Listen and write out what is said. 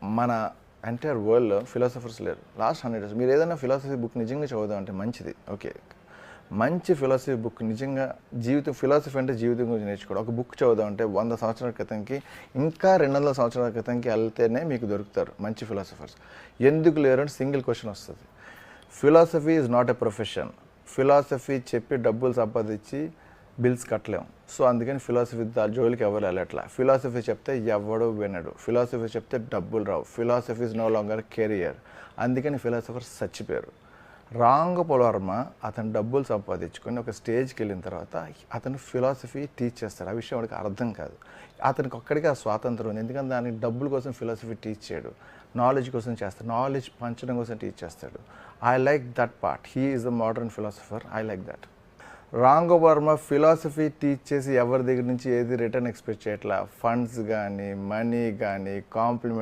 మన ఎంటైర్ వరల్డ్లో ఫిలాసఫర్స్ లేరు లాస్ట్ 100 years. మీరు ఏదైనా ఫిలాసఫీ బుక్ నిజంగా చదువుదాం అంటే మంచిది, ఓకే. మంచి ఫిలాసఫీ బుక్ నిజంగా ఫిలాసఫీ అంటే జీవితం గురించి నేర్చుకోవడం. ఒక బుక్ చదువుదాం అంటే 100 సంవత్సరాల క్రితంకి ఇంకా 200 సంవత్సరాల క్రితంకి వెళ్తేనే మీకు దొరుకుతారు మంచి ఫిలాసఫర్స్. ఎందుకు లేరు అంటే సింగిల్ క్వశ్చన్ వస్తుంది. Philosophy is not a profession. Philosophy చెప్పి డబ్బులు సంపాదించి బిల్స్ కట్టలేము. సో అందుకని ఫిలాసఫీ జోలికి ఎవరు వెళ్ళట్లా. ఫిలాసఫీ చెప్తే ఎవడు వినడు. ఫిలాసఫీ చెప్తే డబ్బులు రావు. Philosophy is no longer career. అందుకని ఫిలాసఫర్స్ చచ్చిపోయారు. రాంగోపాల్ వర్మ అతను డబ్బులు సంపాదించుకొని ఒక స్టేజ్కి వెళ్ళిన తర్వాత అతను ఫిలాసఫీ టీచ్ చేస్తాడు. ఆ విషయం వాడికి అర్థం కాదు. అతనికి ఒక్కడికి ఆ స్వాతంత్రం ఉంది. ఎందుకంటే దానికి డబ్బుల కోసం ఫిలాసఫీ టీచ్ చేయడు, నాలెడ్జ్ కోసం చేస్తాడు, నాలెడ్జ్ పంచడం కోసం టీచ్ చేస్తాడు. I like that part. He is the modern philosopher. I like that. Ramgopal Varma philosophy teach చేసి ఎవరి దగ్గర నుంచి ఏది రిటర్న్ ఎక్స్పెక్ట్ చేయట్లా. ఫండ్స్ కానీ, మనీ కానీ, కాంప్లిమెంట్